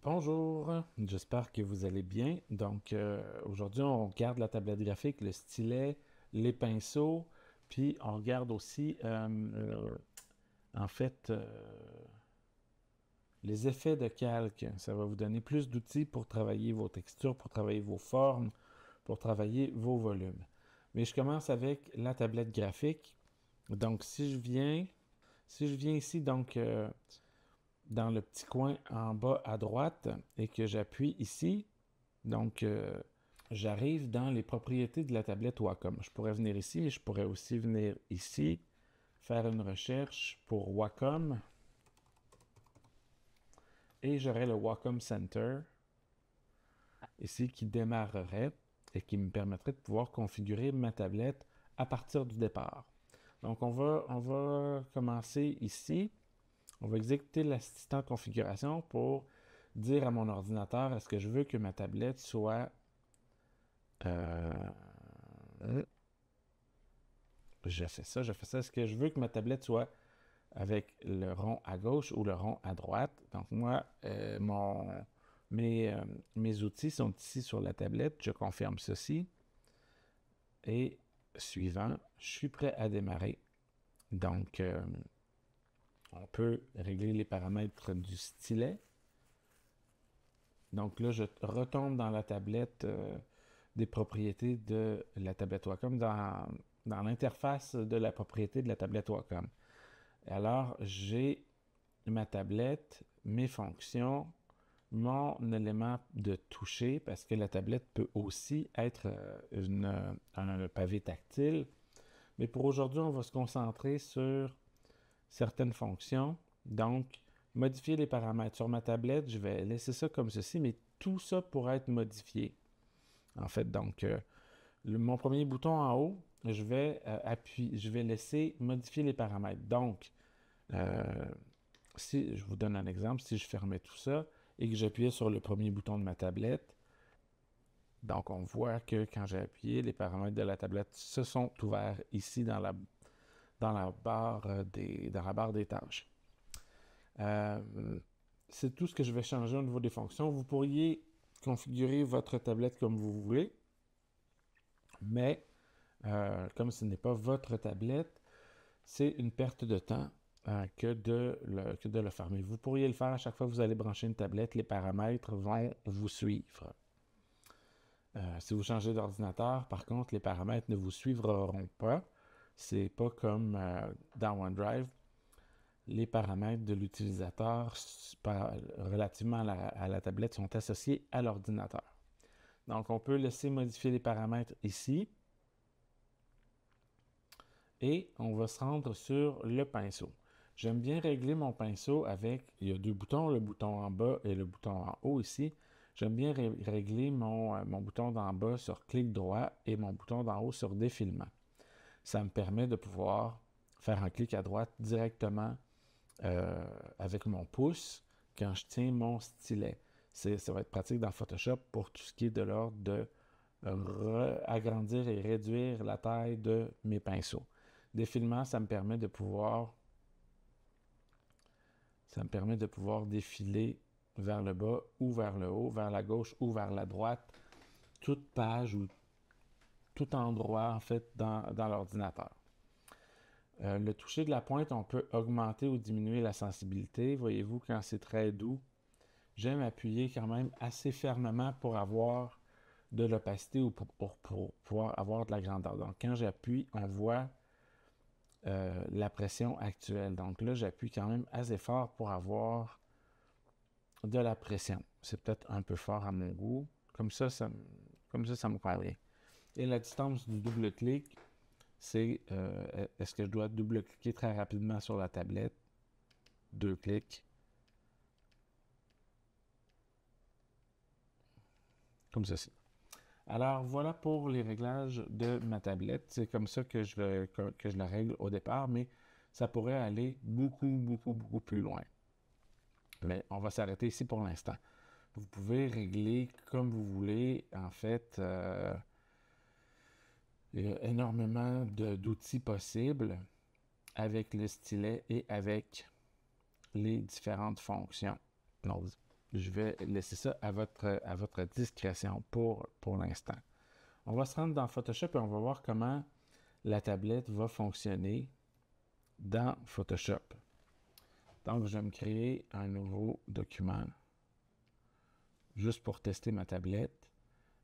Bonjour, j'espère que vous allez bien. Donc aujourd'hui, on regarde la tablette graphique, le stylet, les pinceaux, puis on regarde aussi en fait les effets de calque. Ça va vous donner plus d'outils pour travailler vos textures, pour travailler vos formes, pour travailler vos volumes. Mais je commence avec la tablette graphique. Donc si je viens ici dans le petit coin en bas à droite et que j'appuie ici, donc j'arrive dans les propriétés de la tablette Wacom. Je pourrais venir ici, mais je pourrais aussi venir ici, faire une recherche pour Wacom et j'aurai le Wacom Center ici qui démarrerait et qui me permettrait de pouvoir configurer ma tablette à partir du départ. Donc on va commencer ici. On va exécuter l'assistant de configuration pour dire à mon ordinateur est-ce que je veux que ma tablette soit euh, je fais ça. Est-ce que je veux que ma tablette soit avec le rond à gauche ou le rond à droite? Donc moi, mes outils sont ici sur la tablette. Je confirme ceci. Et suivant, je suis prêt à démarrer. Donc, on peut régler les paramètres du stylet. Donc là, je retombe dans la tablette des propriétés de la tablette Wacom, dans l'interface de la propriété de la tablette Wacom. Alors, j'ai ma tablette, mes fonctions, mon élément de toucher, parce que la tablette peut aussi être un pavé tactile. Mais pour aujourd'hui, on va se concentrer sur certaines fonctions. Donc, modifier les paramètres. Sur ma tablette, je vais laisser ça comme ceci, mais tout ça pourra être modifié. En fait, donc, mon premier bouton en haut, je vais laisser modifier les paramètres. Donc, euh, si je vous donne un exemple, si je fermais tout ça et que j'appuyais sur le premier bouton de ma tablette, donc on voit que quand j'ai appuyé, les paramètres de la tablette se sont ouverts ici dans la barre des tâches. Euh, c'est tout ce que je vais changer au niveau des fonctions. Vous pourriez configurer votre tablette comme vous voulez, mais comme ce n'est pas votre tablette, c'est une perte de temps que de le faire. Mais vous pourriez le faire à chaque fois que vous allez brancher une tablette, les paramètres vont vous suivre. Si vous changez d'ordinateur, par contre, les paramètres ne vous suivront pas. C'est pas comme dans OneDrive. Les paramètres de l'utilisateur relativement à la tablette sont associés à l'ordinateur. Donc, on peut laisser modifier les paramètres ici. Et on va se rendre sur le pinceau. J'aime bien régler mon pinceau avec, il y a deux boutons, le bouton en bas et le bouton en haut ici. J'aime bien régler mon bouton d'en bas sur clic droit et mon bouton d'en haut sur défilement. Ça me permet de pouvoir faire un clic à droite directement avec mon pouce quand je tiens mon stylet. Ça va être pratique dans Photoshop pour tout ce qui est de l'ordre de agrandir et réduire la taille de mes pinceaux. Défilement, ça me permet de pouvoir défiler vers le bas ou vers le haut, vers la gauche ou vers la droite, toute page ou tout endroit en fait dans l'ordinateur. Le toucher de la pointe, on peut augmenter ou diminuer la sensibilité. Voyez-vous, quand c'est très doux, j'aime appuyer quand même assez fermement pour avoir de l'opacité ou pour pouvoir avoir de la grandeur. Donc, quand j'appuie, on voit la pression actuelle. Donc là, j'appuie quand même assez fort pour avoir de la pression. C'est peut-être un peu fort à mon goût. Comme ça me convient. Et la distance du double-clic, c'est est-ce que je dois double-cliquer très rapidement sur la tablette? Deux clics. Comme ceci. Alors voilà pour les réglages de ma tablette. C'est comme ça que je la règle au départ, mais ça pourrait aller beaucoup, beaucoup, beaucoup plus loin. Mais on va s'arrêter ici pour l'instant. Vous pouvez régler comme vous voulez. En fait, il y a énormément d'outils possibles avec le stylet et avec les différentes fonctions. Non, je vais laisser ça à votre discrétion pour l'instant. On va se rendre dans Photoshop et on va voir comment la tablette va fonctionner dans Photoshop. Donc, je vais me créer un nouveau document juste pour tester ma tablette.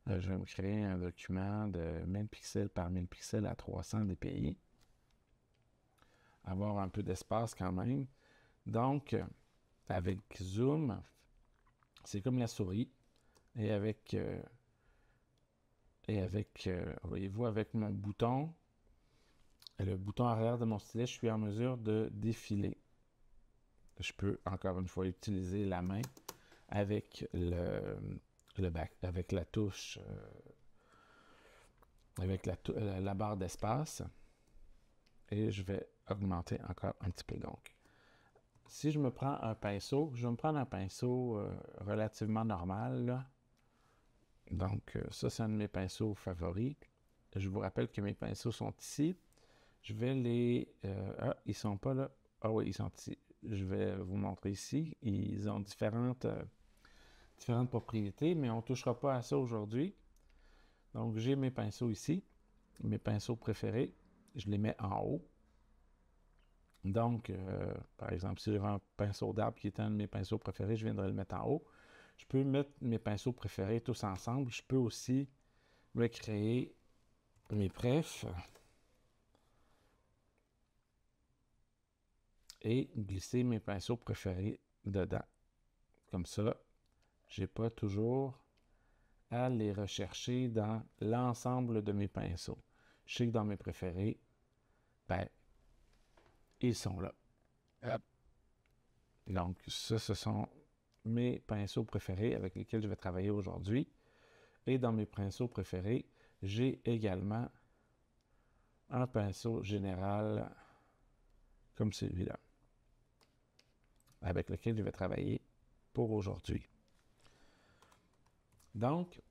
Je vais me créer un document de 1000 pixels par 1000 pixels à 300 dpi. Avoir un peu d'espace quand même. Donc, avec Zoom, c'est comme la souris. Et voyez-vous, avec mon bouton, le bouton arrière de mon stylet, je suis en mesure de défiler. Je peux encore une fois utiliser la main avec avec la touche, avec la barre d'espace. Et je vais augmenter encore un petit peu. Donc, si je me prends un pinceau, je vais me prendre un pinceau relativement normal, là. Donc, ça, c'est un de mes pinceaux favoris. Je vous rappelle que mes pinceaux sont ici. Je vais les... ils sont pas là. Ah oui, ils sont ici. Je vais vous montrer ici. Ils ont différentes propriétés, mais on ne touchera pas à ça aujourd'hui. Donc, j'ai mes pinceaux ici. Mes pinceaux préférés. Je les mets en haut. Donc, par exemple, si j'avais un pinceau d'arbre qui est un de mes pinceaux préférés, je viendrais le mettre en haut. Je peux mettre mes pinceaux préférés tous ensemble. Je peux aussi recréer mes prefs et glisser mes pinceaux préférés dedans. Comme ça, je n'ai pas toujours à les rechercher dans l'ensemble de mes pinceaux. Je sais que dans mes préférés, ben, ils sont là. Hop. Donc, ça, ce sont mes pinceaux préférés avec lesquels je vais travailler aujourd'hui. Et dans mes pinceaux préférés, j'ai également un pinceau général comme celui-là, avec lequel je vais travailler pour aujourd'hui. Donc,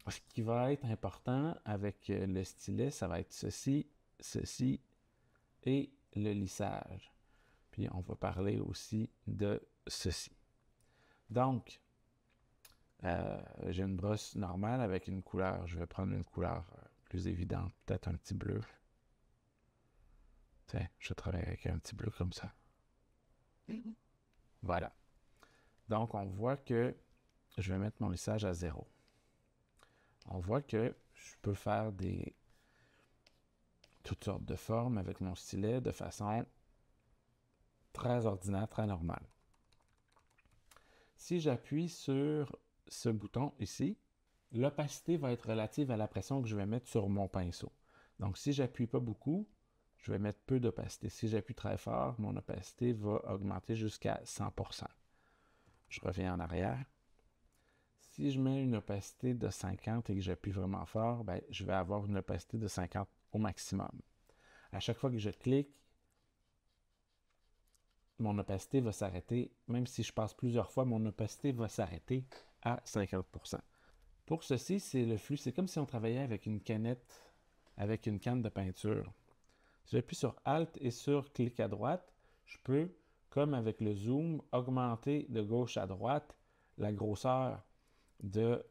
ce qui va être important avec le stylet, ça va être ceci, ceci et le lissage. Puis, on va parler aussi de ceci. Donc, j'ai une brosse normale avec une couleur. Je vais prendre une couleur plus évidente, peut-être un petit bleu. Tiens, je travaille avec un petit bleu comme ça. Voilà. Donc, on voit que je vais mettre mon lissage à 0. On voit que je peux faire toutes sortes de formes avec mon stylet de façon très ordinaire, très normale. Si j'appuie sur ce bouton ici, l'opacité va être relative à la pression que je vais mettre sur mon pinceau. Donc, si j'appuie pas beaucoup, je vais mettre peu d'opacité. Si j'appuie très fort, mon opacité va augmenter jusqu'à 100%. Je reviens en arrière. Si je mets une opacité de 50 et que j'appuie vraiment fort, ben, je vais avoir une opacité de 50 au maximum. À chaque fois que je clique, mon opacité va s'arrêter. Même si je passe plusieurs fois, mon opacité va s'arrêter à 50%. Pour ceci, c'est le flux. C'est comme si on travaillait avec une canette, avec une canne de peinture. Si j'appuie sur Alt et sur clic à droite, je peux, comme avec le zoom, augmenter de gauche à droite la grosseur de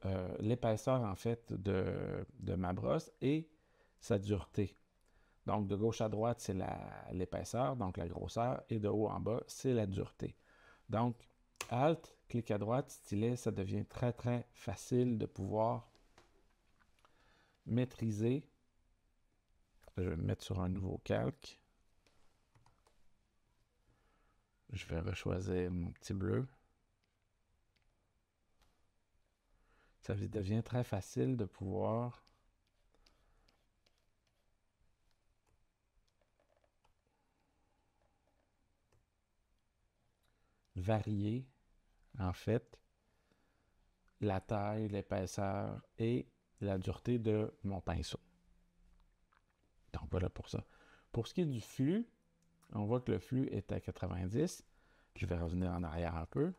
l'épaisseur en fait de ma brosse et sa dureté. Donc de gauche à droite, c'est l'épaisseur, donc la grosseur, et de haut en bas, c'est la dureté. Donc, Alt, clic à droite, stylet, ça devient très très facile de pouvoir maîtriser. Je vais me mettre sur un nouveau calque. Je vais rechoisir mon petit bleu. Ça devient très facile de pouvoir varier, en fait, la taille, l'épaisseur et la dureté de mon pinceau. Donc voilà pour ça. Pour ce qui est du flux, on voit que le flux est à 90. Je vais revenir en arrière un peu.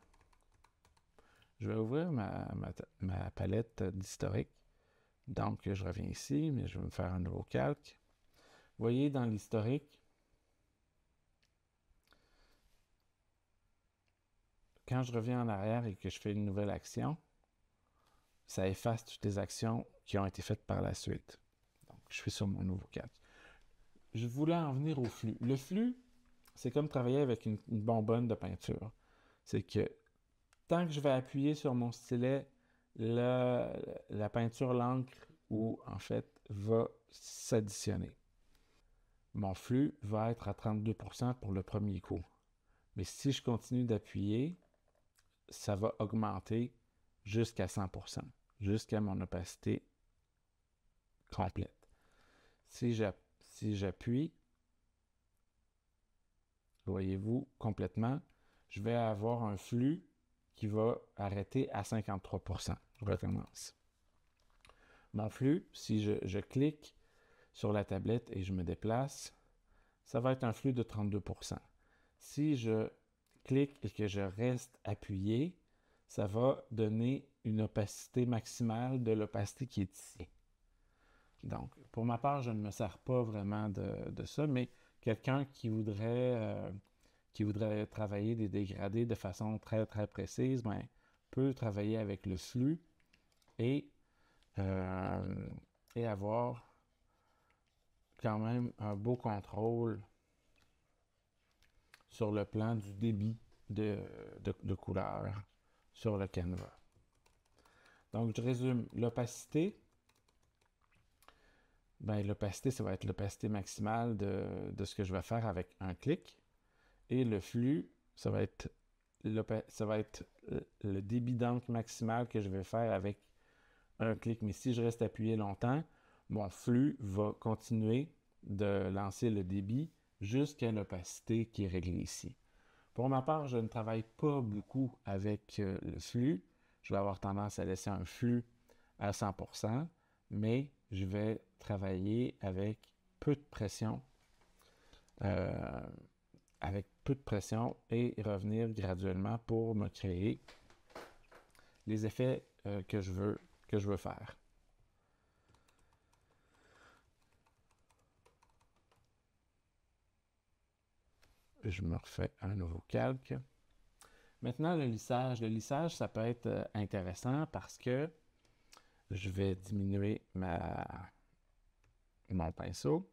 Je vais ouvrir ma palette d'historique. Donc, je reviens ici, mais je vais me faire un nouveau calque. Vous voyez, dans l'historique, quand je reviens en arrière et que je fais une nouvelle action, ça efface toutes les actions qui ont été faites par la suite. Donc, je suis sur mon nouveau calque. Je voulais en venir au flux. Le flux, c'est comme travailler avec une bonbonne de peinture. C'est que tant que je vais appuyer sur mon stylet, la peinture, l'encre, ou en fait, va s'additionner. Mon flux va être à 32% pour le premier coup. Mais si je continue d'appuyer, ça va augmenter jusqu'à 100%, jusqu'à mon opacité complète. Si j'appuie, voyez-vous, complètement, je vais avoir un flux qui va arrêter à 53%. Je recommence. Mon flux, si je clique sur la tablette et je me déplace, ça va être un flux de 32%. Si je clique et que je reste appuyé, ça va donner une opacité maximale de l'opacité qui est ici. Donc, pour ma part, je ne me sers pas vraiment de ça, mais quelqu'un qui voudrait travailler des dégradés de façon très, très précise, ben, peut travailler avec le flux et, euh, et avoir quand même un beau contrôle sur le plan du débit de couleur sur le canevas. Donc, je résume. L'opacité, ben, l'opacité, ça va être l'opacité maximale de ce que je vais faire avec un clic. Et le flux, ça va être le débit d'encre maximal que je vais faire avec un clic. Mais si je reste appuyé longtemps, mon flux va continuer de lancer le débit jusqu'à l'opacité qui est réglée ici. Pour ma part, je ne travaille pas beaucoup avec le flux. Je vais avoir tendance à laisser un flux à 100%, mais je vais travailler avec peu de pression, euh, et revenir graduellement pour me créer les effets que je veux faire. Je me refais un nouveau calque. Maintenant, le lissage. Le lissage, ça peut être intéressant parce que je vais diminuer mon pinceau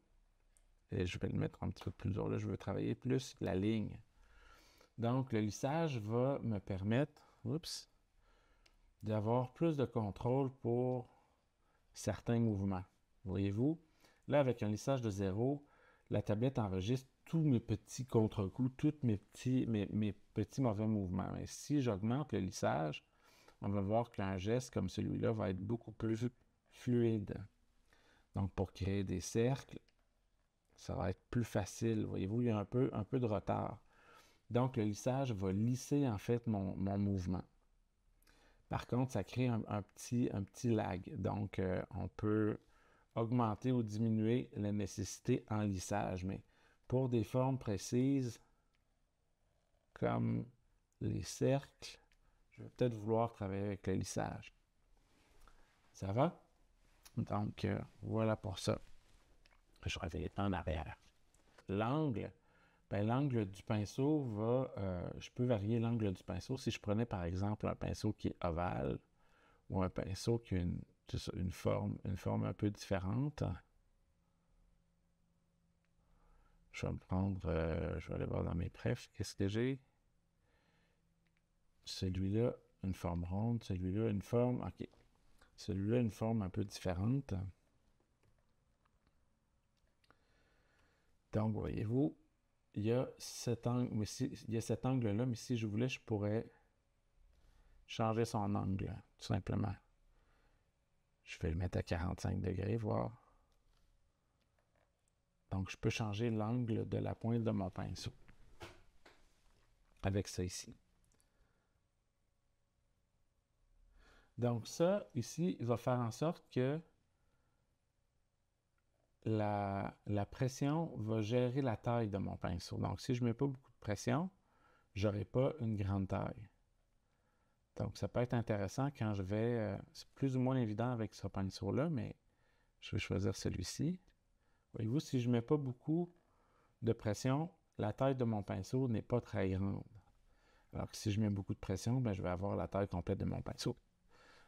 et je vais le mettre un petit peu plus dur. Là, je veux travailler plus la ligne. Donc, le lissage va me permettre d'avoir plus de contrôle pour certains mouvements. Voyez-vous? Là, avec un lissage de 0, la tablette enregistre tous mes petits contre-coups, tous mes petits mauvais mouvements. Mais si j'augmente le lissage, on va voir qu'un geste comme celui-là va être beaucoup plus fluide. Donc, pour créer des cercles, ça va être plus facile. Voyez-vous, il y a un peu de retard. Donc, le lissage va lisser en fait mon mouvement. Par contre, ça crée un petit lag. Donc, on peut augmenter ou diminuer la nécessité en lissage. Mais pour des formes précises, comme les cercles, je vais peut-être vouloir travailler avec le lissage. Ça va? Donc, voilà pour ça. Je reviens en arrière. L'angle, ben, l'angle du pinceau je peux varier l'angle du pinceau. Si je prenais par exemple un pinceau qui est ovale ou un pinceau qui a une forme un peu différente, je vais me prendre, je vais aller voir dans mes prefs, qu'est-ce que j'ai? Celui-là, une forme ronde, celui-là, une forme, ok. Celui-là, une forme un peu différente. Donc, voyez-vous, il y a cet angle-là, mais si je voulais, je pourrais changer son angle, tout simplement. Je vais le mettre à 45 degrés, voir. Donc, je peux changer l'angle de la pointe de mon pinceau avec ça ici. Donc, ça, ici, il va faire en sorte que la pression va gérer la taille de mon pinceau. Donc, si je ne mets pas beaucoup de pression, je n'aurai pas une grande taille. Donc, ça peut être intéressant quand je vais... c'est plus ou moins évident avec ce pinceau-là, mais je vais choisir celui-ci. Voyez-vous, si je ne mets pas beaucoup de pression, la taille de mon pinceau n'est pas très grande. Alors que si je mets beaucoup de pression, ben, je vais avoir la taille complète de mon pinceau.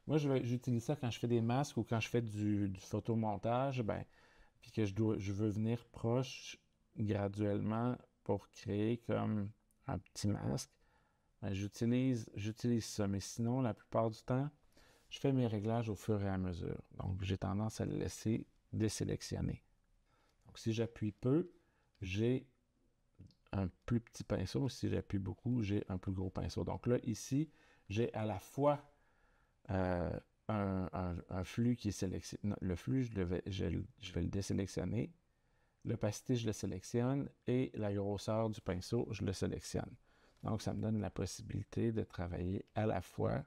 Moi, j'utilise ça quand je fais des masques ou quand je fais du photomontage, ben, puis que je veux venir proche graduellement pour créer comme un petit masque. Ben, j'utilise ça. Mais sinon, la plupart du temps, je fais mes réglages au fur et à mesure. Donc, j'ai tendance à le laisser désélectionner. Donc, si j'appuie peu, j'ai un plus petit pinceau. Si j'appuie beaucoup, j'ai un plus gros pinceau. Donc là, ici, j'ai à la fois euh, un flux qui est sélectionné. Le flux, je vais le désélectionner. L'opacité, je le sélectionne. Et la grosseur du pinceau, je le sélectionne. Donc, ça me donne la possibilité de travailler à la fois.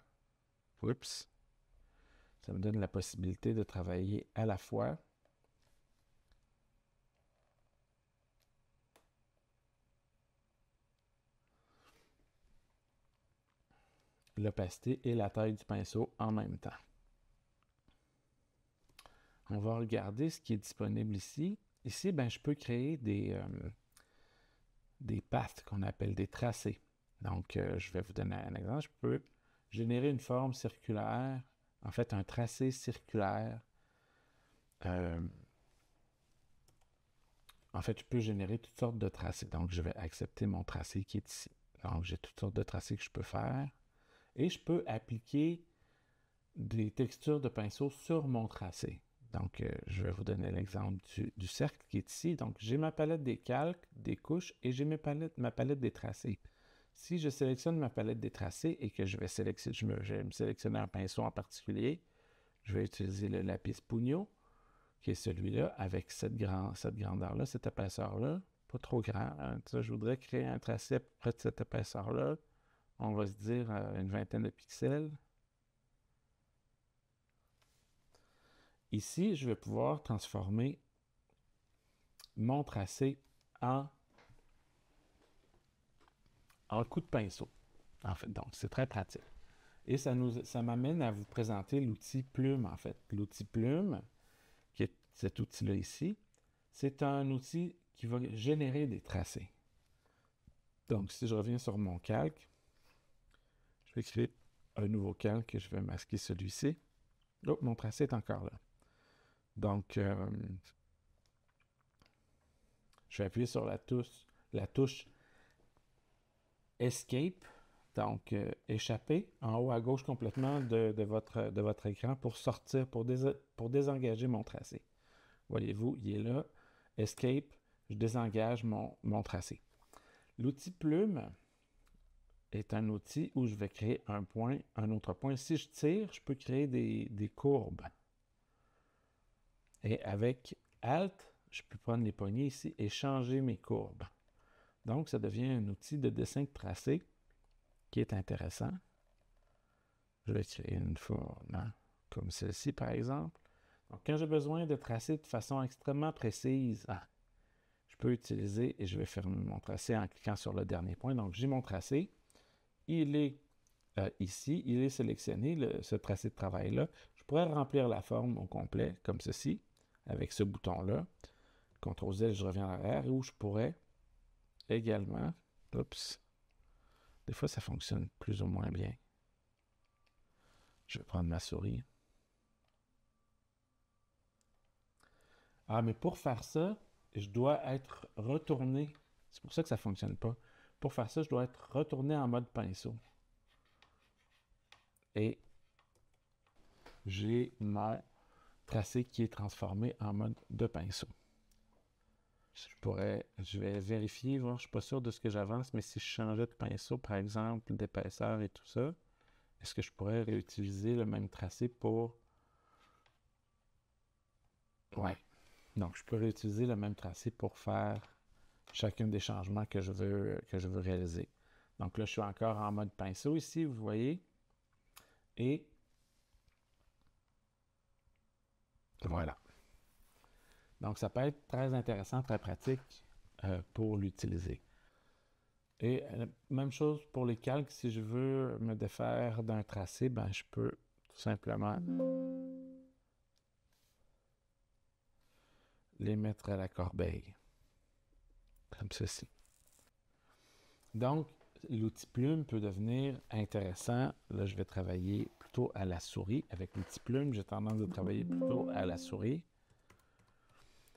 Oups! Ça me donne la possibilité de travailler à la fois l'opacité et la taille du pinceau en même temps. On va regarder ce qui est disponible ici. Ici, ben, je peux créer des paths qu'on appelle des tracés. Donc, je vais vous donner un exemple. Je peux générer une forme circulaire, en fait, un tracé circulaire. En fait, je peux générer toutes sortes de tracés. Donc, je vais accepter mon tracé qui est ici. Donc, j'ai toutes sortes de tracés que je peux faire. Et je peux appliquer des textures de pinceau sur mon tracé. Donc, je vais vous donner l'exemple du cercle qui est ici. Donc, j'ai ma palette des calques, des couches et j'ai ma palette des tracés. Si je sélectionne ma palette des tracés et que je vais me sélectionner un pinceau en particulier, je vais utiliser le lapis Pugno, qui est celui-là, avec cette grandeur-là, cette épaisseur-là, pas trop grand. Hein. Ça, je voudrais créer un tracé à peu près de cette épaisseur-là. On va se dire une vingtaine de pixels. Ici, je vais pouvoir transformer mon tracé en coup de pinceau. En fait, donc, c'est très pratique. Et ça m'amène à vous présenter l'outil Plume, en fait. L'outil Plume, qui est cet outil-là ici, c'est un outil qui va générer des tracés. Donc, si je reviens sur mon calque, je vais créer un nouveau calque et je vais masquer celui-ci. Oh, mon tracé est encore là. Donc, je vais appuyer sur la touche Escape, donc échapper en haut à gauche complètement de votre écran pour sortir, pour désengager mon tracé. Voyez-vous, il est là. Escape, je désengage mon tracé. L'outil Plume est un outil où je vais créer un point, un autre point. Si je tire, je peux créer des courbes. Et avec Alt, je peux prendre les poignées ici et changer mes courbes. Donc, ça devient un outil de dessin de tracé qui est intéressant. Je vais créer une forme comme celle-ci, par exemple. Donc, quand j'ai besoin de tracer de façon extrêmement précise, je peux utiliser, et je vais fermer mon tracé en cliquant sur le dernier point. Donc, j'ai mon tracé. Il est ici, il est sélectionné, ce tracé de travail-là. Je pourrais remplir la forme au complet, comme ceci, avec ce bouton-là. CTRL-Z, je reviens en arrière, où je pourrais également, des fois ça fonctionne plus ou moins bien. Je vais prendre ma souris. Mais pour faire ça, je dois être retourné. C'est pour ça que ça ne fonctionne pas. Pour faire ça, je dois être retourné en mode pinceau. Et j'ai mon tracé qui est transformé en mode de pinceau. Je vais vérifier, voir, je ne suis pas sûr de ce que j'avance, mais si je changeais de pinceau, par exemple, d'épaisseur et tout ça, est-ce que je pourrais réutiliser le même tracé pour... Ouais. Donc, je peux réutiliser le même tracé pour faire chacun des changements que je veux réaliser. Donc là, je suis encore en mode pinceau ici, vous voyez. Et voilà. Donc, ça peut être très intéressant, très pratique pour l'utiliser. Et même chose pour les calques, si je veux me défaire d'un tracé, ben, je peux tout simplement les mettre à la corbeille. Comme ceci. Donc, l'outil plume peut devenir intéressant. Là, je vais travailler plutôt à la souris. Avec l'outil plume, j'ai tendance à travailler plutôt à la souris.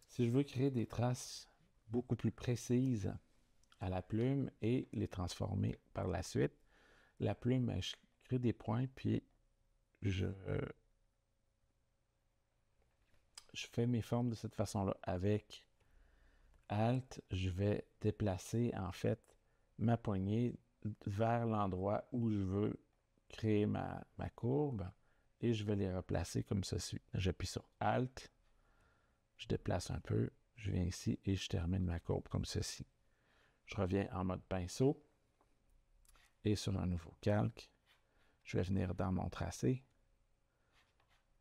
Si je veux créer des traces beaucoup plus précises à la plume et les transformer par la suite, la plume, je crée des points, puis je fais mes formes de cette façon-là. Avec Alt, je vais déplacer en fait ma poignée vers l'endroit où je veux créer ma courbe et je vais les replacer comme ceci. J'appuie sur Alt, je déplace un peu, je viens ici et je termine ma courbe comme ceci. Je reviens en mode pinceau et sur un nouveau calque, je vais venir dans mon tracé.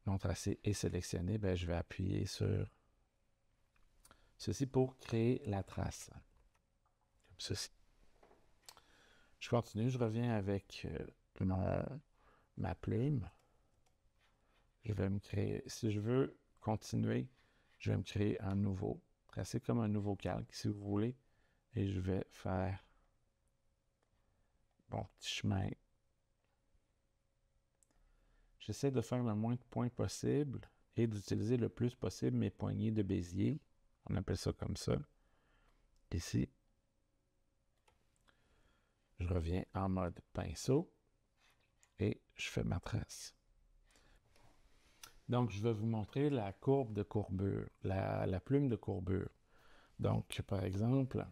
Mon tracé est sélectionné, ben, je vais appuyer sur ceci pour créer la trace. Comme ceci. Je continue, je reviens avec ma plume. Je vais me créer, si je veux continuer, je vais me créer un nouveau, tracer comme un nouveau calque si vous voulez, et je vais faire mon petit chemin. J'essaie de faire le moins de points possible et d'utiliser le plus possible mes poignées de Bézier. On appelle ça comme ça. Ici, je reviens en mode pinceau et je fais ma trace. Donc, je vais vous montrer la courbe de courbure, la plume de courbure. Donc, par exemple,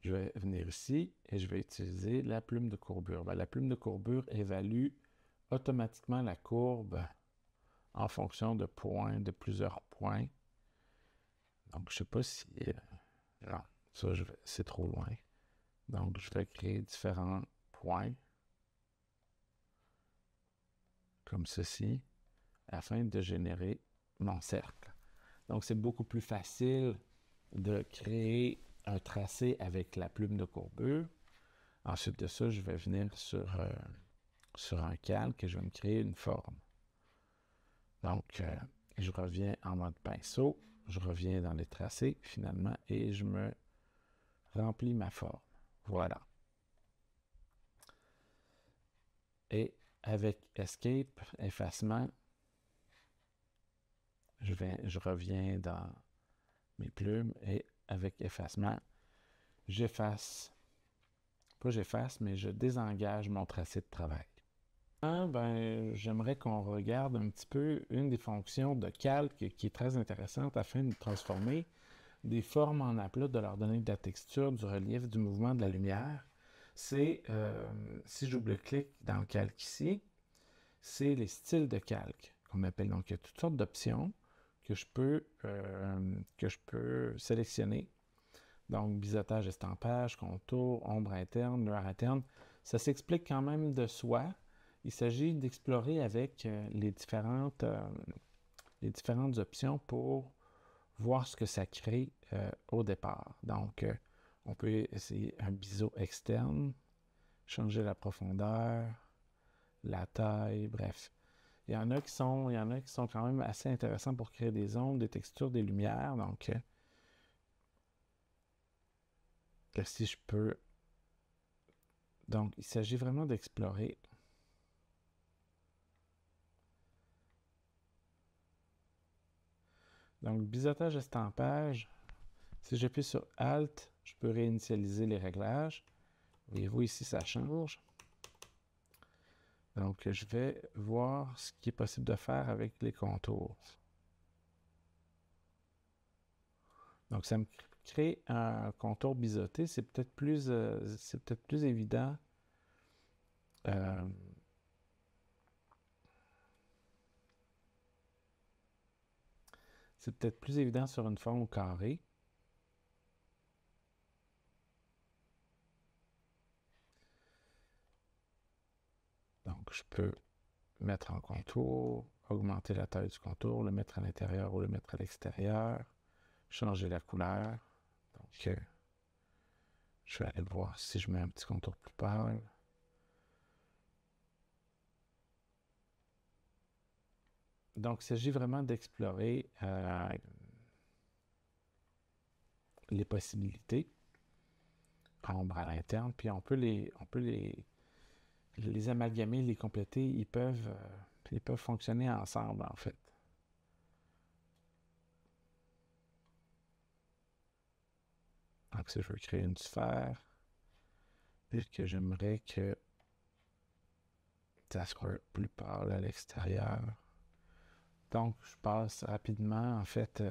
je vais venir ici et je vais utiliser la plume de courbure. Ben, la plume de courbure évalue automatiquement la courbe en fonction de points, de plusieurs points. Donc, je ne sais pas si... non, ça, c'est trop loin. Donc, je vais créer différents points, comme ceci, afin de générer mon cercle. Donc, c'est beaucoup plus facile de créer un tracé avec la plume de courbure. Ensuite de ça, je vais venir sur un calque et je vais me créer une forme. Donc, je reviens en mode pinceau, je reviens dans les tracés finalement et je me remplis ma forme. Voilà. Et avec Escape, effacement, je reviens dans mes plumes et avec effacement, j'efface, pas j'efface, mais je désengage mon tracé de travail. J'aimerais qu'on regarde un petit peu une des fonctions de calque qui est très intéressante afin de transformer des formes en aplat, de leur donner de la texture, du relief, du mouvement, de la lumière. C'est, si je double-clique dans le calque ici, c'est les styles de calque qu'on appelle. Donc, il y a toutes sortes d'options que je peux sélectionner. Donc, biseautage, estampage, contour, ombre interne, lueur interne. Ça s'explique quand même de soi. Il s'agit d'explorer avec les différentes options pour voir ce que ça crée au départ. Donc, on peut essayer un biseau externe, changer la profondeur, la taille, bref. Il y en a qui sont quand même assez intéressants pour créer des ombres, des textures, des lumières. Donc, si je peux... Donc, il s'agit vraiment d'explorer. Donc, biseautage, estampage. Si j'appuie sur Alt, je peux réinitialiser les réglages. Voyez-vous ici, ça change. Donc, je vais voir ce qui est possible de faire avec les contours. Donc, ça me crée un contour biseauté. C'est peut-être plus évident. C'est peut-être plus évident sur une forme au carré. Donc, je peux mettre en contour, augmenter la taille du contour, le mettre à l'intérieur ou le mettre à l'extérieur, changer la couleur. Donc, je vais aller voir si je mets un petit contour plus pâle. Donc, il s'agit vraiment d'explorer les possibilités. ombres à l'interne, puis on peut les amalgamer, les compléter, ils peuvent fonctionner ensemble, en fait. Donc, si je veux créer une sphère, puis que j'aimerais que ça soit plus pâle à l'extérieur. Donc, je passe rapidement, en fait,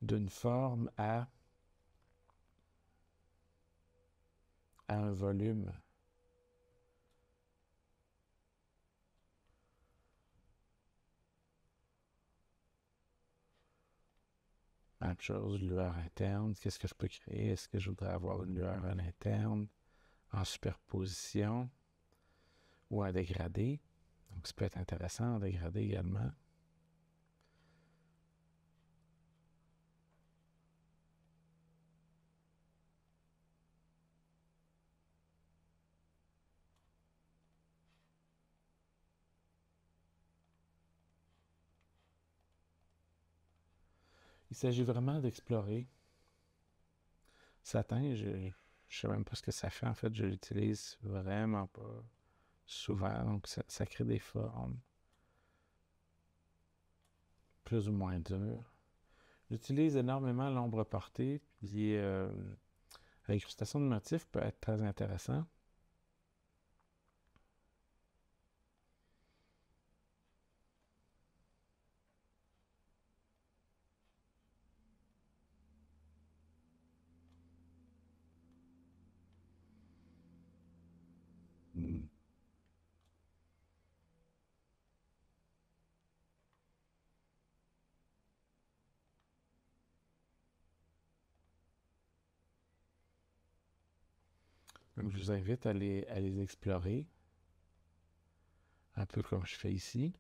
d'une forme à un volume. Même chose, lueur interne. Qu'est-ce que je peux créer? Est-ce que je voudrais avoir une lueur à l'interne en superposition ou en dégradé? Donc, ça peut être intéressant en dégradé également. Il s'agit vraiment d'explorer. Satin, je ne sais même pas ce que ça fait. En fait, je l'utilise vraiment pas souvent. Donc, ça crée des formes plus ou moins dures. J'utilise énormément l'ombre portée. Puis, l'incrustation de motifs peut être très intéressant. Mm. Donc, je vous invite à les explorer, un peu comme je fais ici.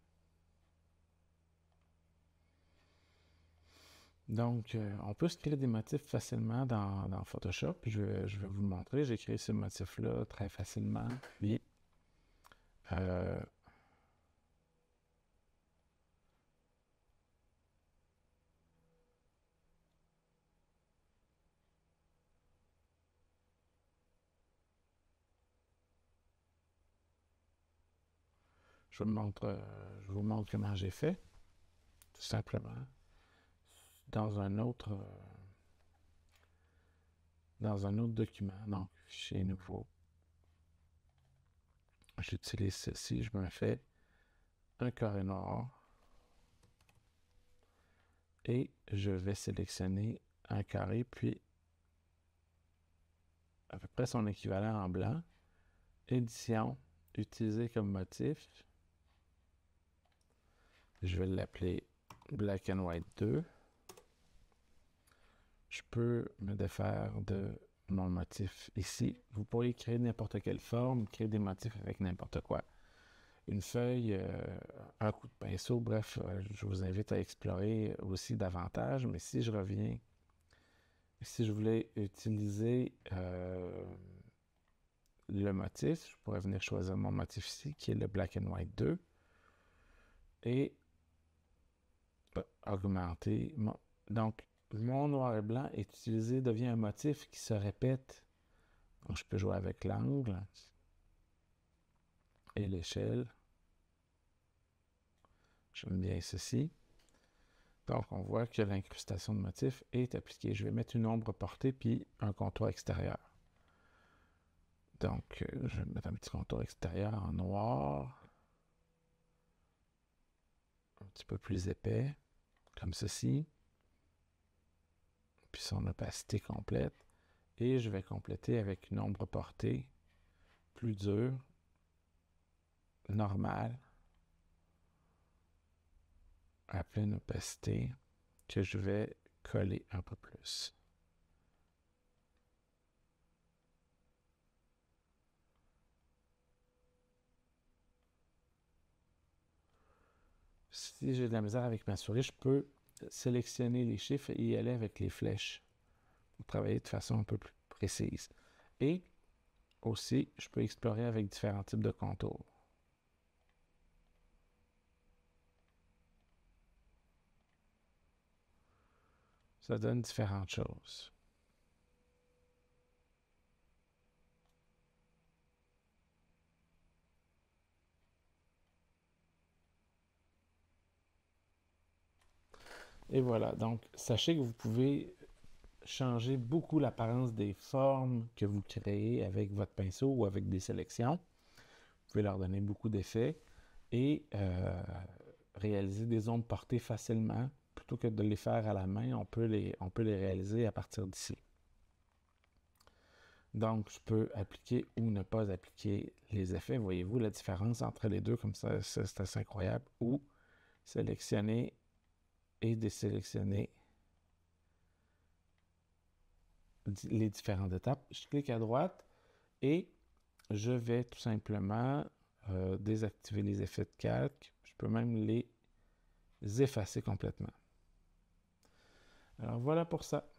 Donc, on peut se créer des motifs facilement dans Photoshop. Je vais vous le montrer. J'ai créé ce motif-là très facilement. Puis, euh, je vous montre comment j'ai fait, tout simplement, dans un autre document. Donc, fichier nouveau. J'utilise ceci. Je me fais un carré noir et je vais sélectionner un carré, puis à peu près son équivalent en blanc. Édition, utiliser comme motif. Je vais l'appeler Black and White 2. Je peux me défaire de mon motif ici. Vous pourriez créer n'importe quelle forme, créer des motifs avec n'importe quoi. Une feuille, un coup de pinceau, bref, je vous invite à explorer aussi davantage. Mais si je reviens, si je voulais utiliser le motif, je pourrais venir choisir mon motif ici, qui est le Black and White 2, et augmenter. Donc, mon noir et blanc est utilisé, devient un motif qui se répète. Donc, je peux jouer avec l'angle et l'échelle. J'aime bien ceci. Donc, on voit que l'incrustation de motifs est appliquée. Je vais mettre une ombre portée puis un contour extérieur. Donc, je vais mettre un petit contour extérieur en noir, un petit peu plus épais, comme ceci, puis son opacité complète. Et je vais compléter avec une ombre portée plus dure, normale, à pleine opacité, que je vais coller un peu plus. Si j'ai de la misère avec ma souris, je peux sélectionner les chiffres et y aller avec les flèches pour travailler de façon un peu plus précise. Et aussi, je peux explorer avec différents types de contours. Ça donne différentes choses. Et voilà, donc sachez que vous pouvez changer beaucoup l'apparence des formes que vous créez avec votre pinceau ou avec des sélections. Vous pouvez leur donner beaucoup d'effets et réaliser des ombres portées facilement. Plutôt que de les faire à la main, on peut les réaliser à partir d'ici. Donc, je peux appliquer ou ne pas appliquer les effets. Voyez-vous la différence entre les deux, comme ça c'est assez incroyable. Ou sélectionner et désélectionner les différentes étapes. Je clique à droite et je vais tout simplement désactiver les effets de calque. Je peux même les effacer complètement. Alors voilà pour ça.